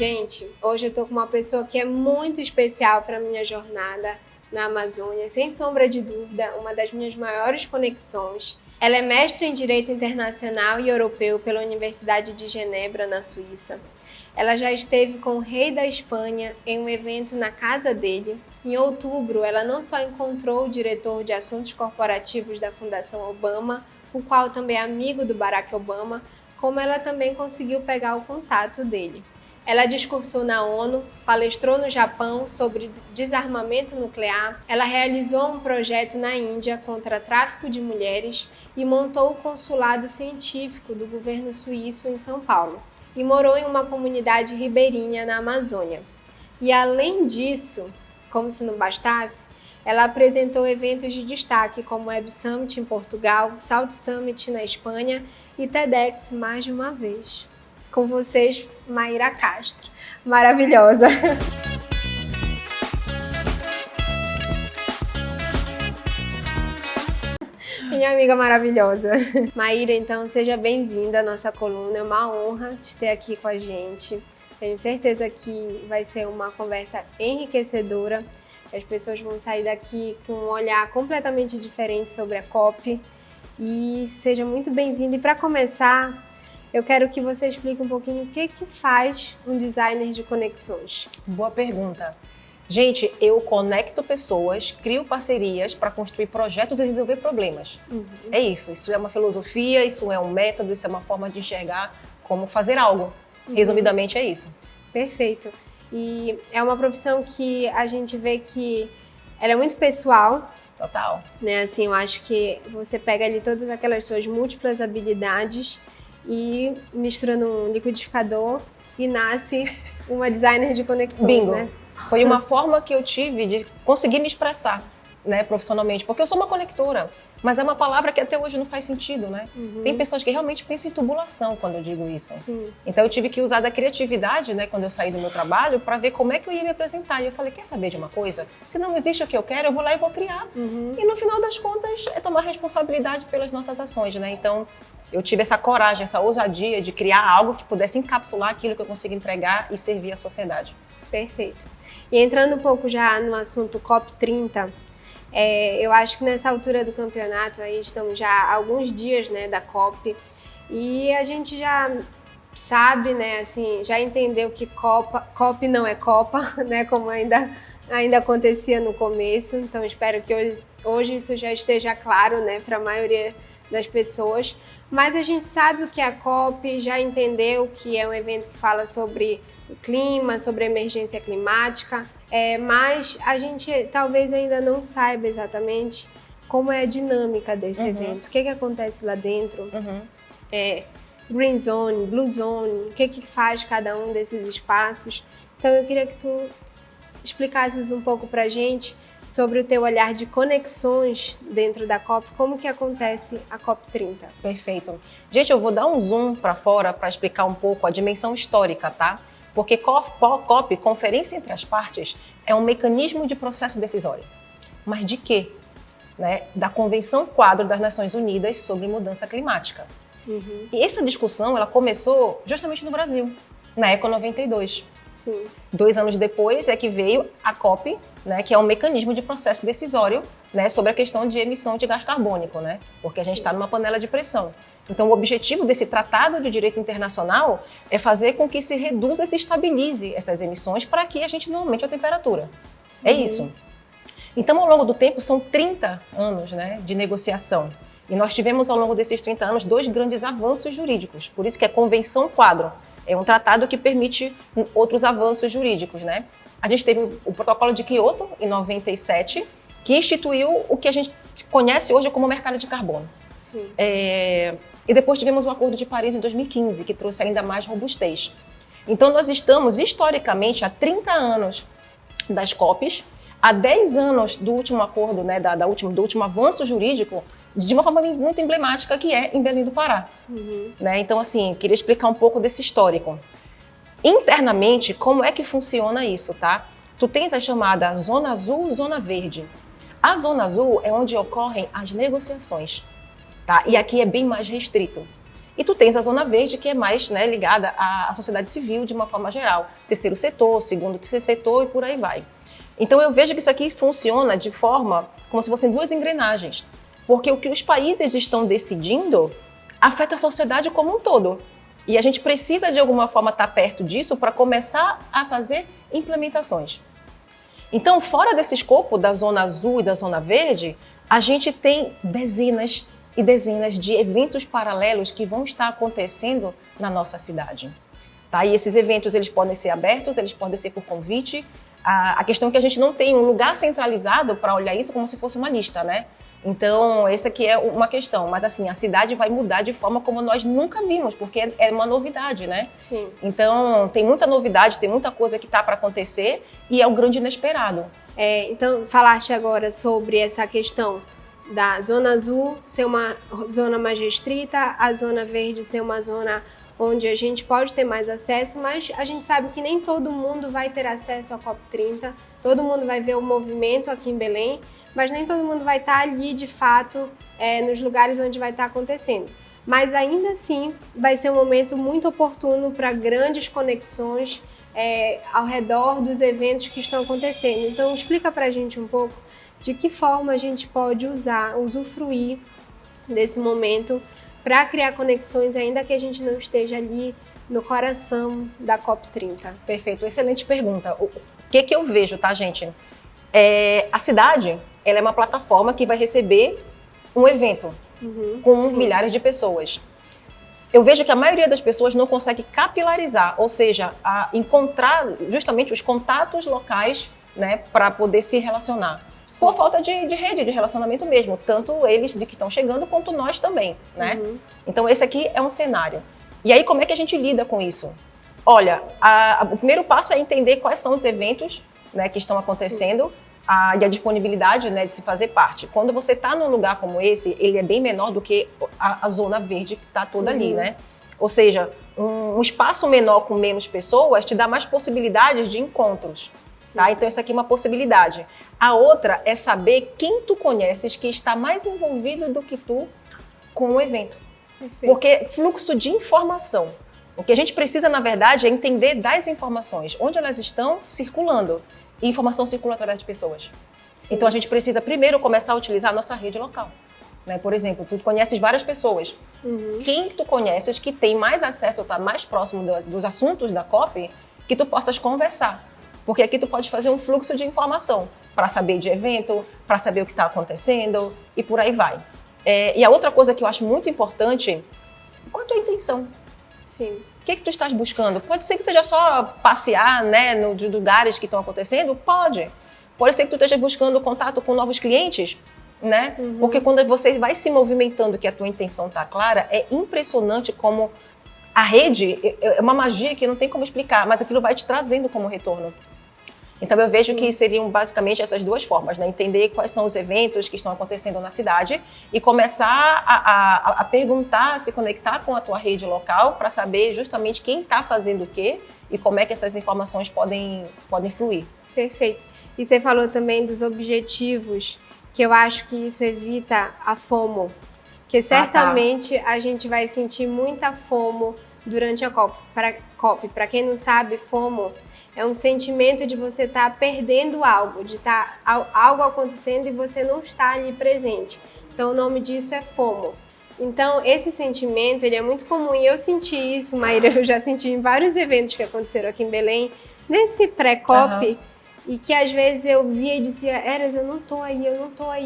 Gente, hoje eu tô com uma pessoa que é muito especial para minha jornada na Amazônia, sem sombra de dúvida, uma das minhas maiores conexões. Ela é mestre em Direito Internacional e Europeu pela Universidade de Genebra, na Suíça. Ela já esteve com o rei da Espanha em um evento na casa dele. Em outubro, ela não só encontrou o diretor de assuntos corporativos da Fundação Obama, o qual também é amigo do Barack Obama, como ela também conseguiu pegar o contato dele. Ela discursou na ONU, palestrou no Japão sobre desarmamento nuclear, ela realizou um projeto na Índia contra tráfico de mulheres e montou o consulado científico do governo suíço em São Paulo, e morou em uma comunidade ribeirinha na Amazônia. E além disso, como se não bastasse, ela apresentou eventos de destaque como o Web Summit em Portugal, Salt Summit na Espanha e TEDx mais de uma vez. Com vocês, Maíra Castro. Maravilhosa! Minha amiga maravilhosa. Maíra, então, seja bem-vinda à nossa coluna. É uma honra te ter aqui com a gente. Tenho certeza que vai ser uma conversa enriquecedora. As pessoas vão sair daqui com um olhar completamente diferente sobre a COP. E seja muito bem-vinda. E para começar, eu quero que você explique um pouquinho o que faz um designer de conexões. Boa pergunta. Gente, eu conecto pessoas, crio parcerias para construir projetos e resolver problemas. É isso é uma filosofia, isso é um método, isso é uma forma de enxergar como fazer algo. Resumidamente é isso. Perfeito. E é uma profissão que a gente vê que ela é muito pessoal. Total. Né? Assim, eu acho que você pega ali todas aquelas suas múltiplas habilidades e mistura num liquidificador e nasce uma designer de conexões. Bingo. Né? Foi uma forma que eu tive de conseguir me expressar, né, profissionalmente, porque eu sou uma conectora, mas é uma palavra que até hoje não faz sentido, né? Tem pessoas que realmente pensam em tubulação quando eu digo isso. Sim. Então eu tive que usar da criatividade, né, quando eu saí do meu trabalho, para ver como é que eu ia me apresentar. E eu falei, quer saber de uma coisa? Se não existe o que eu quero, eu vou lá e vou criar. E no final das contas, é tomar responsabilidade pelas nossas ações, né? Então eu tive essa coragem, essa ousadia de criar algo que pudesse encapsular aquilo que eu consigo entregar e servir à sociedade. Perfeito. E entrando um pouco já no assunto COP30, eu acho que nessa altura do campeonato, aí estamos já há alguns dias, né, da COP, e a gente já sabe, né, assim, já entendeu que COP não é Copa, né, como ainda acontecia no começo. Então espero que hoje isso já esteja claro, né, para a maioria das pessoas. Mas a gente sabe o que é a COP, já entendeu que é um evento que fala sobre o clima, sobre a emergência climática, mas a gente talvez ainda não saiba exatamente como é a dinâmica desse evento, o que acontece lá dentro, Green Zone, Blue Zone, o que faz cada um desses espaços. Então eu queria que tu explicasses um pouco pra gente sobre o teu olhar de conexões dentro da COP, como que acontece a COP30. Perfeito. Gente, eu vou dar um zoom para fora para explicar um pouco a dimensão histórica, tá? Porque COP, Conferência entre as Partes, é um mecanismo de processo decisório. Mas de quê? Né? Da Convenção Quadro das Nações Unidas sobre Mudança Climática. E essa discussão ela começou justamente no Brasil, na Eco 92. Sim. 2 anos depois é que veio a COP, né, que é um mecanismo de processo decisório, né, sobre a questão de emissão de gás carbônico, né, porque a gente está numa panela de pressão. Então, o objetivo desse Tratado de Direito Internacional é fazer com que se reduza e se estabilize essas emissões para que a gente não aumente a temperatura. É isso. Então, ao longo do tempo, são 30 anos, né, de negociação. E nós tivemos, ao longo desses 30 anos, 2 grandes avanços jurídicos. Por isso que é Convenção Quadro. É um tratado que permite outros avanços jurídicos, né? A gente teve o Protocolo de Kyoto, em 97, que instituiu o que a gente conhece hoje como mercado de carbono. Sim. E depois tivemos o Acordo de Paris, em 2015, que trouxe ainda mais robustez. Então, nós estamos, historicamente, há 30 anos das COPs, há 10 anos do último acordo, né, do último avanço jurídico, de uma forma muito emblemática, que é em Belém do Pará. Né? Então, assim, queria explicar um pouco desse histórico. Internamente, como é que funciona isso, tá? Tu tens a chamada Zona Azul e Zona Verde. A Zona Azul é onde ocorrem as negociações, tá? E aqui é bem mais restrito. E tu tens a zona verde, que é mais, né, ligada à sociedade civil de uma forma geral. Terceiro setor, segundo setor e por aí vai. Então eu vejo que isso aqui funciona de forma como se fossem duas engrenagens. Porque o que os países estão decidindo afeta a sociedade como um todo. E a gente precisa, de alguma forma, estar perto disso para começar a fazer implementações. Então, fora desse escopo da zona azul e da zona verde, a gente tem dezenas e dezenas de eventos paralelos que vão estar acontecendo na nossa cidade. Tá? E esses eventos eles podem ser abertos, eles podem ser por convite. A questão é que a gente não tem um lugar centralizado para olhar isso como se fosse uma lista, né? Então, essa aqui é uma questão. Mas, assim, a cidade vai mudar de forma como nós nunca vimos, porque é uma novidade, né? Sim. Então, tem muita novidade, tem muita coisa que está para acontecer e é o grande inesperado. Então, falaste agora sobre essa questão da zona azul ser uma zona mais restrita, a zona verde ser uma zona onde a gente pode ter mais acesso, mas a gente sabe que nem todo mundo vai ter acesso à COP30, todo mundo vai ver o movimento aqui em Belém, mas nem todo mundo vai estar ali, de fato, nos lugares onde vai estar acontecendo. Mas ainda assim, vai ser um momento muito oportuno para grandes conexões ao redor dos eventos que estão acontecendo. Então, explica para a gente um pouco de que forma a gente pode usufruir desse momento para criar conexões, ainda que a gente não esteja ali no coração da COP30. Perfeito, excelente pergunta. O que eu vejo, tá, gente? A cidade, ela é uma plataforma que vai receber um evento com milhares de pessoas. Eu vejo que a maioria das pessoas não consegue capilarizar, ou seja, encontrar justamente os contatos locais, né, para poder se relacionar. Sim. Por falta de rede, de relacionamento mesmo, tanto eles de que estão chegando, quanto nós também, né? Então esse aqui é um cenário. E aí como é que a gente lida com isso? Olha, o primeiro passo é entender quais são os eventos, né, que estão acontecendo e a disponibilidade, né, de se fazer parte. Quando você está num lugar como esse, ele é bem menor do que a zona verde que está toda ali, né? Ou seja, um espaço menor com menos pessoas te dá mais possibilidades de encontros. Tá? Então, isso aqui é uma possibilidade. A outra é saber quem tu conheces que está mais envolvido do que tu com o evento. Perfeito. Porque fluxo de informação. O que a gente precisa, na verdade, é entender das informações, onde elas estão circulando. E informação circula através de pessoas. Sim. Então, a gente precisa primeiro começar a utilizar a nossa rede local. Né? Por exemplo, tu conheces várias pessoas. Quem tu conheces que tem mais acesso ou está mais próximo dos assuntos da COP, que tu possas conversar. Porque aqui tu pode fazer um fluxo de informação para saber de evento, para saber o que está acontecendo e por aí vai. E a outra coisa que eu acho muito importante, qual a tua intenção? Sim. O que tu estás buscando? Pode ser que seja só passear, né, nos lugares que estão acontecendo? Pode. Pode ser que tu esteja buscando contato com novos clientes, né? Porque quando você vai se movimentando, que a tua intenção está clara, é impressionante como a rede é uma magia que não tem como explicar, mas aquilo vai te trazendo como retorno. Então eu vejo que seriam basicamente essas duas formas, né? Entender quais são os eventos que estão acontecendo na cidade e começar a perguntar, a se conectar com a tua rede local para saber justamente quem está fazendo o quê e como é que essas informações podem fluir. Perfeito. E você falou também dos objetivos, que eu acho que isso evita a FOMO, que certamente a gente vai sentir muita FOMO durante a COP. Para quem não sabe, FOMO é um sentimento de você estar perdendo algo, de estar algo acontecendo e você não está ali presente. Então, o nome disso é FOMO. Então, esse sentimento, ele é muito comum e eu senti isso, Maíra, eu já senti em vários eventos que aconteceram aqui em Belém, nesse pré-COP, e que às vezes eu via e dizia, Eras, eu não tô aí,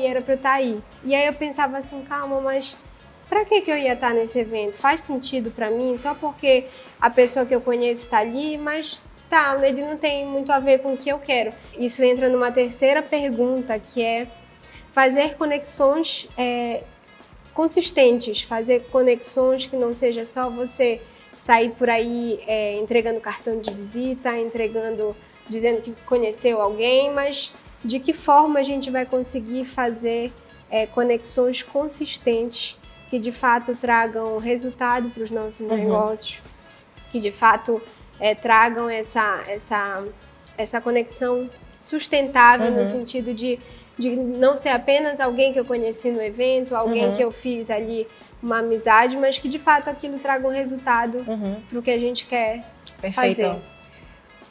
era pra eu estar aí. E aí eu pensava assim, calma, mas pra que eu ia estar nesse evento? Faz sentido pra mim? Só porque a pessoa que eu conheço está ali, mas tá, ele não tem muito a ver com o que eu quero. Isso entra numa terceira pergunta, que é fazer conexões consistentes, fazer conexões que não seja só você sair por aí entregando cartão de visita, dizendo que conheceu alguém, mas de que forma a gente vai conseguir fazer conexões consistentes que de fato tragam resultado para os nossos negócios, que de fato tragam essa conexão sustentável no sentido de não ser apenas alguém que eu conheci no evento, alguém que eu fiz ali uma amizade, mas que de fato aquilo traga um resultado para o que a gente quer fazer.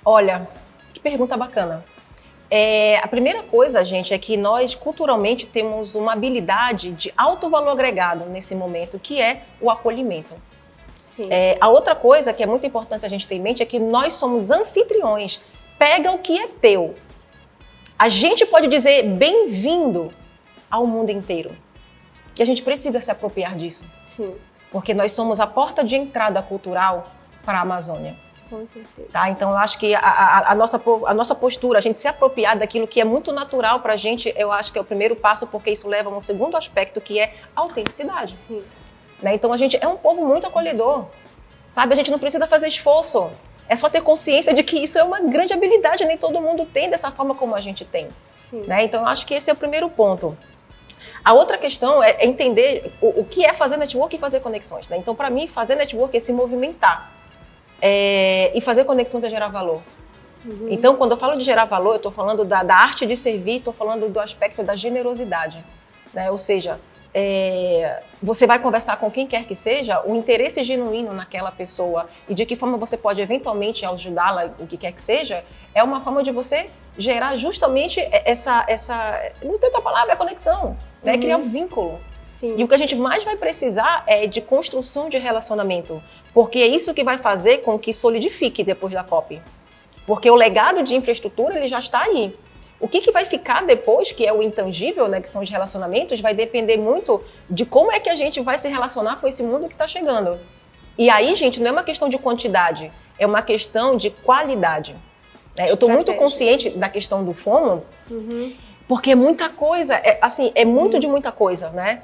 Olha, que pergunta bacana. A primeira coisa, gente, é que nós culturalmente temos uma habilidade de alto valor agregado nesse momento, que é o acolhimento. Sim. A outra coisa que é muito importante a gente ter em mente é que nós somos anfitriões. Pega o que é teu. A gente pode dizer bem-vindo ao mundo inteiro. E a gente precisa se apropriar disso. Sim. Porque nós somos a porta de entrada cultural para a Amazônia. Com certeza. Tá? Então, eu acho que a nossa postura, a gente se apropriar daquilo que é muito natural para a gente, eu acho que é o primeiro passo, porque isso leva a um segundo aspecto, que é a autenticidade. Sim. Né? Então, a gente é um povo muito acolhedor. Sabe? A gente não precisa fazer esforço. É só ter consciência de que isso é uma grande habilidade, nem todo mundo tem dessa forma como a gente tem. Sim. Né? Então, eu acho que esse é o primeiro ponto. A outra questão é entender o que é fazer network e fazer conexões. Né? Então, para mim, fazer network é se movimentar. E fazer conexões é gerar valor. Então, quando eu falo de gerar valor, eu estou falando da arte de servir, estou falando do aspecto da generosidade. Né? Ou seja, você vai conversar com quem quer que seja, o interesse genuíno naquela pessoa e de que forma você pode eventualmente ajudá-la, o que quer que seja, é uma forma de você gerar justamente essa não tem outra palavra, é conexão, né? Criar um vínculo. Sim. E o que a gente mais vai precisar é de construção de relacionamento, porque é isso que vai fazer com que solidifique depois da COP. Porque o legado de infraestrutura ele já está aí. O que vai ficar depois, que é o intangível, né, que são os relacionamentos, vai depender muito de como é que a gente vai se relacionar com esse mundo que está chegando. E aí, gente, não é uma questão de quantidade, é uma questão de qualidade. Eu estou muito consciente da questão do FOMO, porque é muita coisa, é muito de muita coisa, né?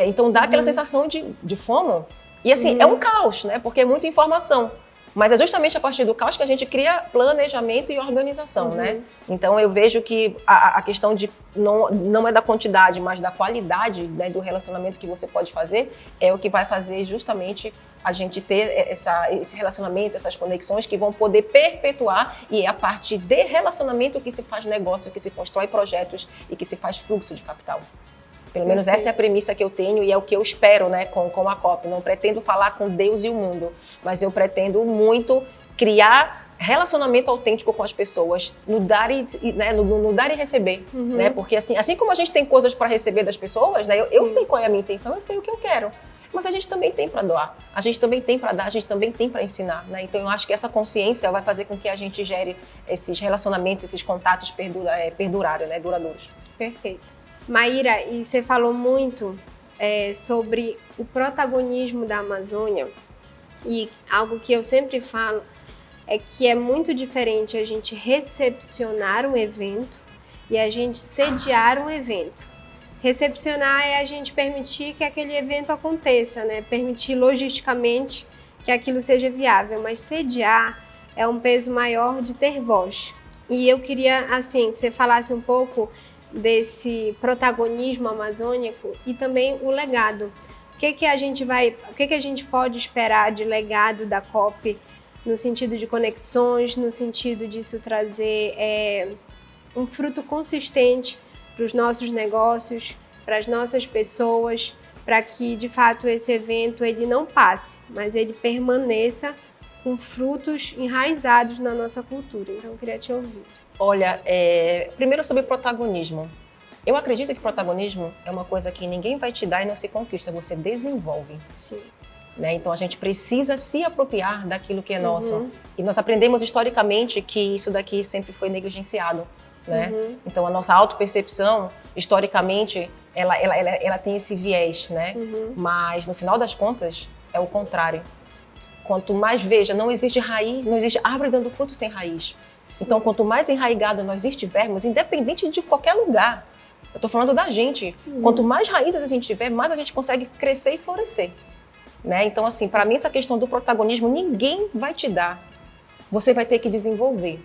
Então dá aquela sensação de FOMO. E assim, é um caos, né? Porque é muita informação. Mas é justamente a partir do caos que a gente cria planejamento e organização, né? Então eu vejo que a questão de não é da quantidade, mas da qualidade, né, do relacionamento que você pode fazer é o que vai fazer justamente a gente ter esse relacionamento, essas conexões que vão poder perpetuar, e é a partir de relacionamento que se faz negócio, que se constrói projetos e que se faz fluxo de capital. Pelo menos essa é a premissa que eu tenho e é o que eu espero, né, com a COP. Não pretendo falar com Deus e o mundo, mas eu pretendo muito criar relacionamento autêntico com as pessoas, no dar e receber, né? Porque assim como a gente tem coisas para receber das pessoas, né, eu sei qual é a minha intenção, eu sei o que eu quero. Mas a gente também tem para doar, a gente também tem para dar, a gente também tem para ensinar, né? Então eu acho que essa consciência vai fazer com que a gente gere esses relacionamentos, esses contatos perdurarem, né, duradouros. Perfeito. Maíra, e você falou muito sobre o protagonismo da Amazônia, e algo que eu sempre falo é que é muito diferente a gente recepcionar um evento e a gente sediar um evento. Recepcionar é a gente permitir que aquele evento aconteça, né? Permitir logisticamente que aquilo seja viável, mas sediar é um peso maior de ter voz. E eu queria, assim, que você falasse um pouco desse protagonismo amazônico e também o legado. O que a gente pode esperar de legado da COP no sentido de conexões, no sentido disso trazer um fruto consistente para os nossos negócios, para as nossas pessoas, para que de fato esse evento ele não passe, mas ele permaneça com frutos enraizados na nossa cultura. Então eu queria te ouvir. Olha, primeiro sobre protagonismo. Eu acredito que protagonismo é uma coisa que ninguém vai te dar e não se conquista, você desenvolve. Sim. Né? Então a gente precisa se apropriar daquilo que é nosso. E nós aprendemos historicamente que isso daqui sempre foi negligenciado. Né? Então a nossa autopercepção, historicamente, ela tem esse viés, né? Mas no final das contas, é o contrário. Quanto mais não existe raiz, não existe árvore dando fruto sem raiz. Sim. Então, quanto mais enraizado nós estivermos, independente de qualquer lugar, eu estou falando da gente, quanto mais raízes a gente tiver, mais a gente consegue crescer e florescer. Né? Então, assim, para mim, essa questão do protagonismo, ninguém vai te dar. Você vai ter que desenvolver,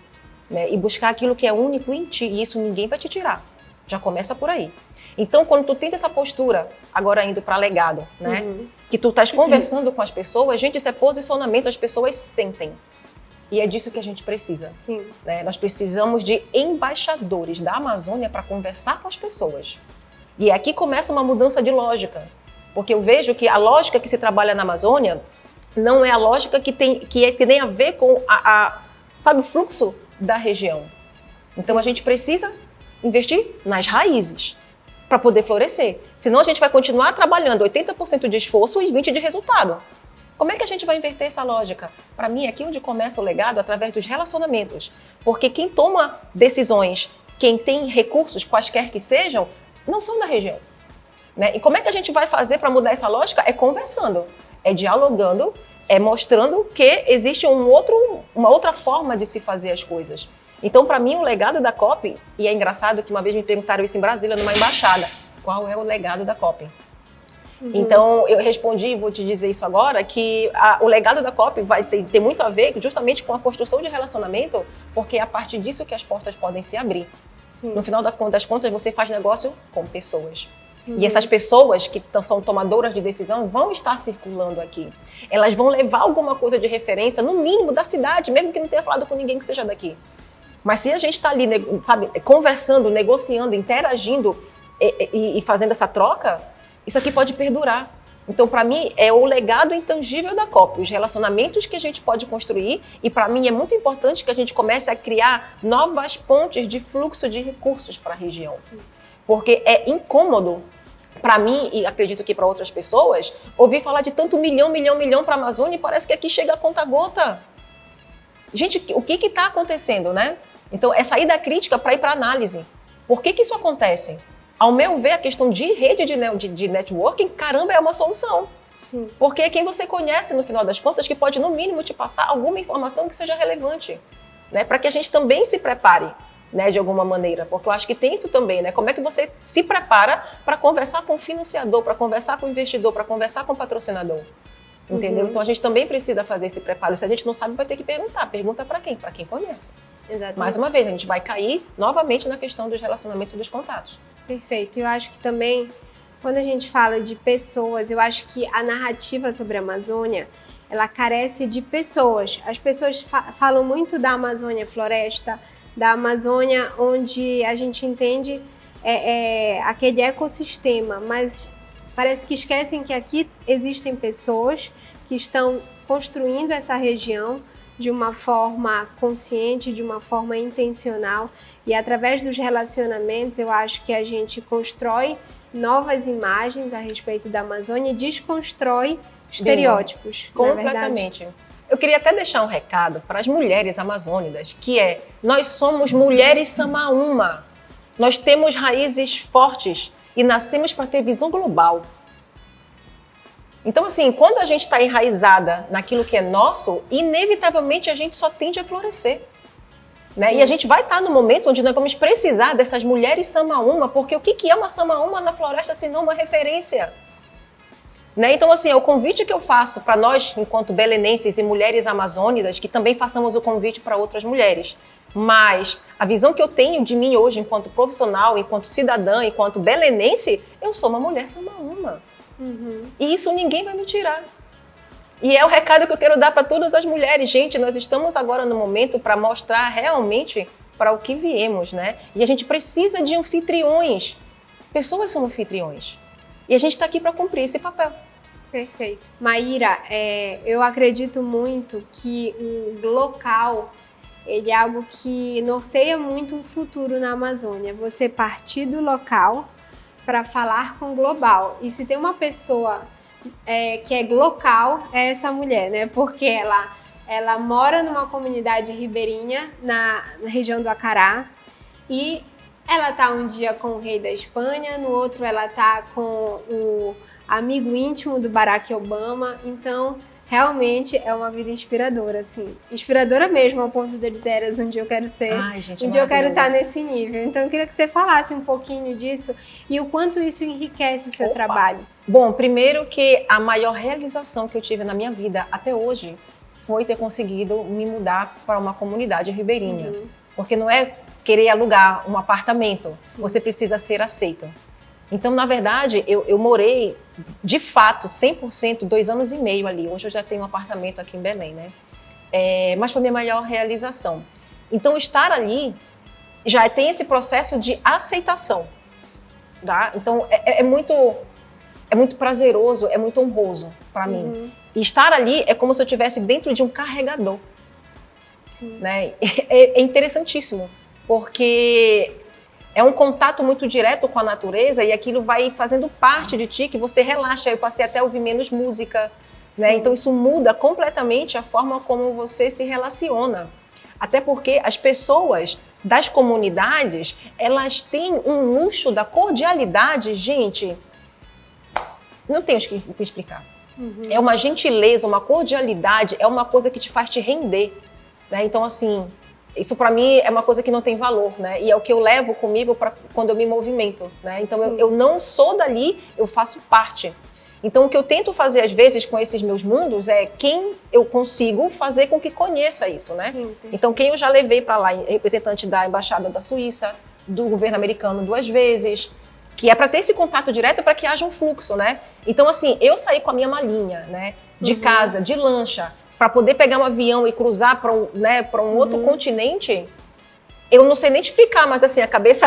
né? E buscar aquilo que é único em ti, e isso ninguém vai te tirar. Já começa por aí. Então, quando tu tens essa postura, agora indo para legado, né? Que tu estás conversando com as pessoas, gente, isso é posicionamento, as pessoas sentem. E é disso que a gente precisa. Sim. Né? Nós precisamos de embaixadores da Amazônia para conversar com as pessoas. E aqui começa uma mudança de lógica. Porque eu vejo que a lógica que se trabalha na Amazônia não é a lógica que tem a ver com sabe, o fluxo da região. Então a gente precisa investir nas raízes para poder florescer. Senão a gente vai continuar trabalhando 80% de esforço e 20% de resultado. Como é que a gente vai inverter essa lógica? Para mim, aqui onde começa o legado, através dos relacionamentos. Porque quem toma decisões, quem tem recursos, quaisquer que sejam, não são da região. Né? E como é que a gente vai fazer para mudar essa lógica? É conversando, é dialogando, é mostrando que existe uma outra forma de se fazer as coisas. Então, para mim, o legado da COP, e é engraçado que uma vez me perguntaram isso em Brasília, numa embaixada, qual é o legado da COP? Então, eu respondi, e vou te dizer isso agora, que o legado da COP vai ter muito a ver justamente com a construção de relacionamento, porque é a partir disso que as portas podem se abrir. Sim. No final das contas, você faz negócio com pessoas. E essas pessoas que são tomadoras de decisão vão estar circulando aqui. Elas vão levar alguma coisa de referência, no mínimo, da cidade, mesmo que não tenha falado com ninguém que seja daqui. Mas se a gente está ali, sabe, conversando, negociando, interagindo e fazendo essa troca, isso aqui pode perdurar. Então, para mim, é o legado intangível da COP, os relacionamentos que a gente pode construir, e para mim é muito importante que a gente comece a criar novas pontes de fluxo de recursos para a região. Sim. Porque é incômodo para mim, e acredito que para outras pessoas, ouvir falar de tanto milhão para a Amazônia e parece que aqui chega a conta-gota. Gente, o que está acontecendo, né? Então, é sair da crítica para ir para a análise. Por que isso acontece? Ao meu ver, a questão de rede de networking, caramba, é uma solução. Sim. Porque é quem você conhece, no final das contas, que pode, no mínimo, te passar alguma informação que seja relevante, né? Para que a gente também se prepare, né, de alguma maneira. Porque eu acho que tem isso também, né? Como é que você se prepara para conversar com o financiador, para conversar com o investidor, para conversar com o patrocinador? Entendeu? Então, a gente também precisa fazer esse preparo. Se a gente não sabe, vai ter que perguntar. Pergunta para quem? Para quem conhece. Exatamente. Mais uma vez, a gente vai cair novamente na questão dos relacionamentos e dos contatos. Perfeito. Eu acho que também, quando a gente fala de pessoas, eu acho que a narrativa sobre a Amazônia, ela carece de pessoas. As pessoas falam muito da Amazônia floresta, da Amazônia onde a gente entende aquele ecossistema, mas parece que esquecem que aqui existem pessoas que estão construindo essa região de uma forma consciente, de uma forma intencional, e através dos relacionamentos eu acho que a gente constrói novas imagens a respeito da Amazônia e desconstrói estereótipos. Completamente. Eu queria até deixar um recado para as mulheres amazônicas, que nós somos mulheres Samaúma. Nós temos raízes fortes e nascemos para ter visão global. Então, assim, quando a gente está enraizada naquilo que é nosso, inevitavelmente a gente só tende a florescer. Né? E a gente vai estar no momento onde nós vamos precisar dessas mulheres Samaúma, porque o que é uma Samaúma na floresta, se não uma referência? Né? Então, assim, é o convite que eu faço para nós, enquanto belenenses e mulheres amazônicas, que também façamos o convite para outras mulheres. Mas a visão que eu tenho de mim hoje, enquanto profissional, enquanto cidadã, enquanto belenense, eu sou uma mulher Samaúma. E isso ninguém vai me tirar. E é o recado que eu quero dar para todas as mulheres. Gente, nós estamos agora no momento para mostrar realmente para o que viemos, né? E a gente precisa de anfitriões. Pessoas são anfitriões. E a gente está aqui para cumprir esse papel. Perfeito. Maíra, eu acredito muito que o local, ele é algo que norteia muito o futuro na Amazônia. Você partir do local para falar com o global. E se tem uma pessoa que é local, é essa mulher, né? Porque ela mora numa comunidade ribeirinha na região do Acará e ela tá um dia com o rei da Espanha, no outro ela tá com o amigo íntimo do Barack Obama. Então, realmente é uma vida inspiradora, assim. Inspiradora mesmo, ao ponto de dizer, um dia eu quero ser, um dia eu quero estar nesse nível. Então, eu queria que você falasse um pouquinho disso e o quanto isso enriquece o seu trabalho. Bom, primeiro que a maior realização que eu tive na minha vida até hoje foi ter conseguido me mudar para uma comunidade ribeirinha. Porque não é querer alugar um apartamento, você precisa ser aceito. Então, na verdade, eu morei, de fato, 100%, 2 anos e meio ali. Hoje eu já tenho um apartamento aqui em Belém, né? Mas foi minha maior realização. Então, estar ali já tem esse processo de aceitação, tá? Então, é muito é muito prazeroso, é muito honroso para mim. E estar ali é como se eu estivesse dentro de um carregador. Sim. Né? É interessantíssimo, porque é um contato muito direto com a natureza e aquilo vai fazendo parte de ti, que você relaxa. Eu passei até a ouvir menos música, né? Então isso muda completamente a forma como você se relaciona. Até porque as pessoas das comunidades, elas têm um luxo da cordialidade, gente, não tenho o que explicar. É uma gentileza, uma cordialidade, é uma coisa que te faz te render, né? Então, assim, isso para mim é uma coisa que não tem valor, né? E é o que eu levo comigo para quando eu me movimento, né? Então, eu não sou dali, eu faço parte. Então, o que eu tento fazer, às vezes, com esses meus mundos é quem eu consigo fazer com que conheça isso, né? Sim. Então, quem eu já levei para lá, representante da Embaixada da Suíça, do governo americano 2 vezes, que é para ter esse contato direto para que haja um fluxo, né? Então, assim, eu saí com a minha malinha, né? De casa, de lancha, para poder pegar um avião e cruzar para um outro continente, eu não sei nem te explicar, mas assim, a cabeça,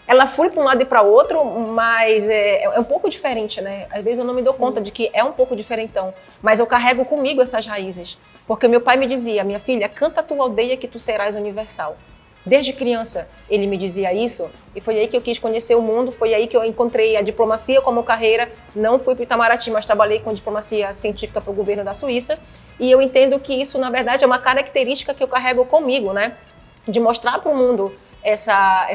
ela flui para um lado e para outro, mas é um pouco diferente, né? Às vezes eu não me dou conta de que é um pouco diferentão, mas eu carrego comigo essas raízes. Porque meu pai me dizia, minha filha, canta a tua aldeia que tu serás universal. Desde criança ele me dizia isso, e foi aí que eu quis conhecer o mundo, foi aí que eu encontrei a diplomacia como carreira. Não fui para o Itamaraty, mas trabalhei com diplomacia científica para o governo da Suíça, e eu entendo que isso, na verdade, é uma característica que eu carrego comigo, né? De mostrar para o mundo essa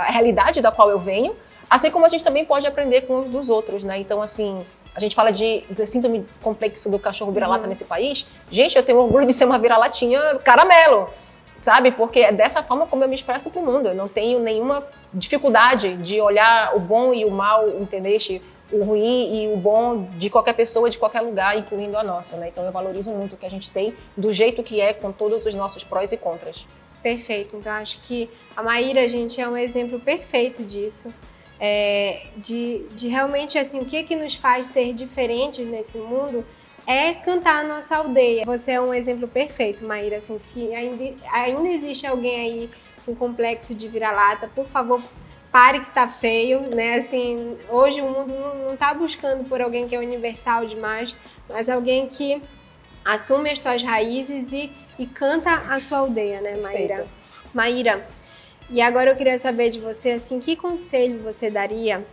realidade da qual eu venho, assim como a gente também pode aprender com os dos outros, né? Então, assim, a gente fala de síndrome complexo do cachorro vira-lata nesse país. Gente, eu tenho orgulho de ser uma vira-latinha caramelo, sabe? Porque é dessa forma como eu me expresso para o mundo. Eu não tenho nenhuma dificuldade de olhar o bom e o mal, entendeste? O ruim e o bom de qualquer pessoa, de qualquer lugar, incluindo a nossa, né? Então eu valorizo muito o que a gente tem, do jeito que é, com todos os nossos prós e contras. Perfeito. Então acho que a Maíra, gente, é um exemplo perfeito disso. De realmente, assim, o que nos faz ser diferentes nesse mundo é cantar a nossa aldeia. Você é um exemplo perfeito, Maíra. Assim, se ainda existe alguém aí com complexo de vira-lata, por favor, pare que tá feio, né? Assim, hoje o mundo não tá buscando por alguém que é universal demais, mas alguém que assume as suas raízes e canta a sua aldeia, né, Maíra? Perfeito. Maíra, e agora eu queria saber de você, assim, que conselho você daria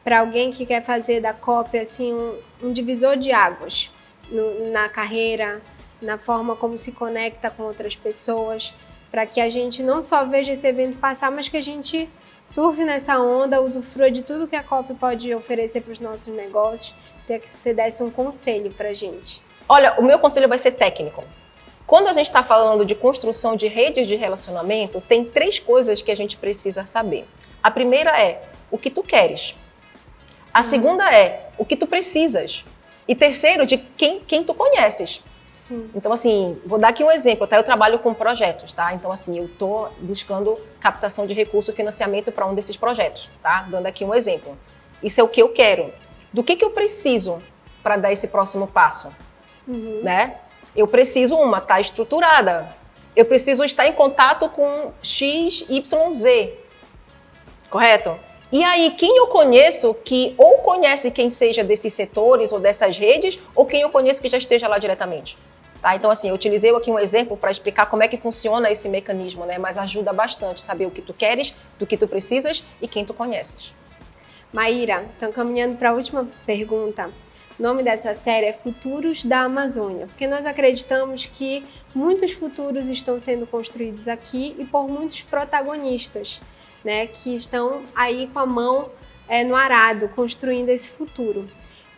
para alguém que quer fazer da COP, assim, um divisor de águas na carreira, na forma como se conecta com outras pessoas, para que a gente não só veja esse evento passar, mas que a gente surfe nessa onda, usufrua de tudo que a COP pode oferecer para os nossos negócios. Queria que você desse um conselho para a gente. Olha, o meu conselho vai ser técnico. Quando a gente está falando de construção de redes de relacionamento, tem 3 coisas que a gente precisa saber. A primeira é o que tu queres. A segunda é o que tu precisas. E terceiro, de quem tu conheces. Sim. Então, assim, vou dar aqui um exemplo, tá? Eu trabalho com projetos, tá? Então, assim, eu tô buscando captação de recurso, financiamento para um desses projetos, tá? Dando aqui um exemplo. Isso é o que eu quero. Do que eu preciso para dar esse próximo passo, né? Eu preciso estar estruturada. Eu preciso estar em contato com X, Y, Z. Correto? E aí, quem eu conheço que ou conhece quem seja desses setores ou dessas redes, ou quem eu conheço que já esteja lá diretamente. Tá? Então, assim, eu utilizei aqui um exemplo para explicar como é que funciona esse mecanismo, né? Mas ajuda bastante saber o que tu queres, do que tu precisas e quem tu conheces. Maíra, então caminhando para a última pergunta. O nome dessa série é Futuros da Amazônia, porque nós acreditamos que muitos futuros estão sendo construídos aqui e por muitos protagonistas, né, que estão aí com a mão no arado, construindo esse futuro.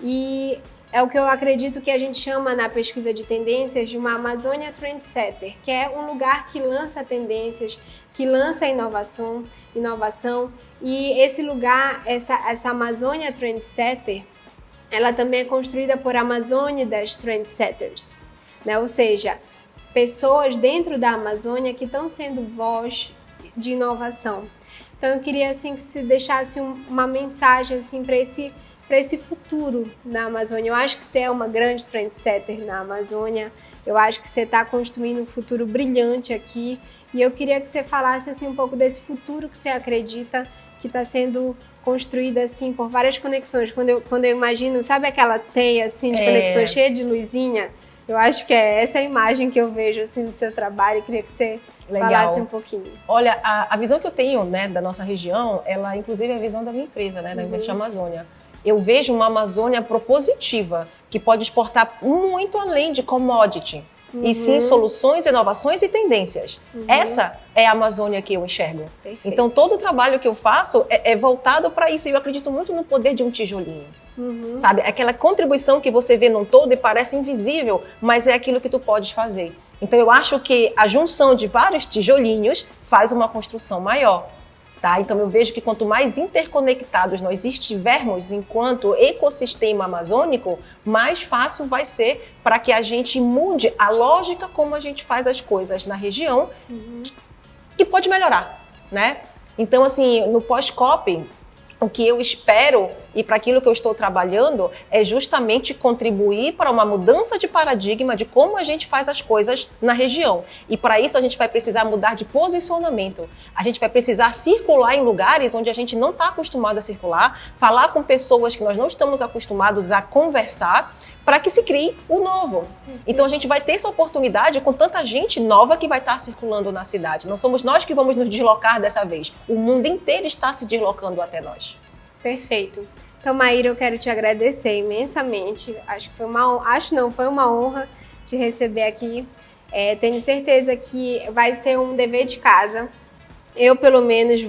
E é o que eu acredito que a gente chama na pesquisa de tendências de uma Amazônia Trendsetter, que é um lugar que lança tendências, que lança inovação, e esse lugar, essa Amazônia Trendsetter, ela também é construída por Amazônidas Trendsetters, né? Ou seja, pessoas dentro da Amazônia que estão sendo voz de inovação. Então eu queria assim que se deixasse uma mensagem assim para esse futuro na Amazônia. Eu acho que você é uma grande trendsetter na Amazônia. Eu acho que você está construindo um futuro brilhante aqui. E eu queria que você falasse assim um pouco desse futuro que você acredita que está sendo construída assim por várias conexões. Quando eu imagino, sabe aquela teia assim de conexões cheia de luzinha? Eu acho que é essa a imagem que eu vejo assim do seu trabalho. Eu queria que você falasse um pouquinho. Olha, a visão que eu tenho, né, da nossa região, ela inclusive é a visão da minha empresa, né, da Invest Amazônia. Eu vejo uma Amazônia propositiva, que pode exportar muito além de commodity. E sim soluções, inovações e tendências. Essa é a Amazônia que eu enxergo. Perfeito. Então, todo o trabalho que eu faço é voltado para isso. E eu acredito muito no poder de um tijolinho. Sabe? Aquela contribuição que você vê num todo e parece invisível, mas é aquilo que tu podes fazer. Então, eu acho que a junção de vários tijolinhos faz uma construção maior. Tá? Então, eu vejo que quanto mais interconectados nós estivermos enquanto ecossistema amazônico, mais fácil vai ser para que a gente mude a lógica como a gente faz as coisas na região, que pode melhorar, né? Então, assim, no pós-COP, o que eu espero e para aquilo que eu estou trabalhando é justamente contribuir para uma mudança de paradigma de como a gente faz as coisas na região. E para isso a gente vai precisar mudar de posicionamento. A gente vai precisar circular em lugares onde a gente não está acostumado a circular, falar com pessoas que nós não estamos acostumados a conversar, para que se crie o novo. Então a gente vai ter essa oportunidade com tanta gente nova que vai estar circulando na cidade. Não somos nós que vamos nos deslocar dessa vez. O mundo inteiro está se deslocando até nós. Perfeito. Então, Maíra, eu quero te agradecer imensamente. Foi uma honra te receber aqui. Tenho certeza que vai ser um dever de casa. Eu, pelo menos,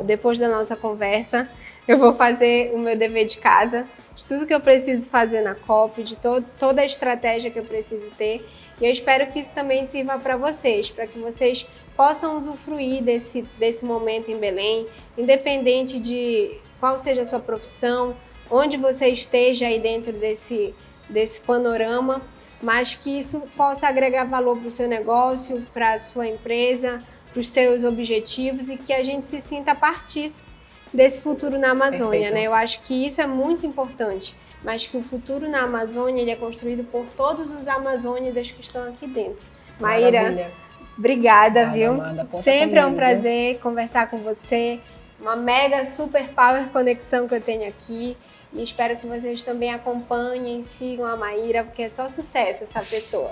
depois da nossa conversa, eu vou fazer o meu dever de casa, de tudo que eu preciso fazer na COP, de toda a estratégia que eu preciso ter. E eu espero que isso também sirva para vocês, para que vocês possam usufruir desse momento em Belém, independente de qual seja a sua profissão, onde você esteja aí dentro desse panorama, mas que isso possa agregar valor para o seu negócio, para a sua empresa, para os seus objetivos e que a gente se sinta partícipe desse futuro na Amazônia, né? Eu acho que isso é muito importante, mas que o futuro na Amazônia ele é construído por todos os amazônidas que estão aqui dentro. Maíra, obrigada, viu? Amanda, sempre é um prazer conversar com você. Uma mega super power conexão que eu tenho aqui e espero que vocês também acompanhem, sigam a Maíra, porque é só sucesso essa pessoa.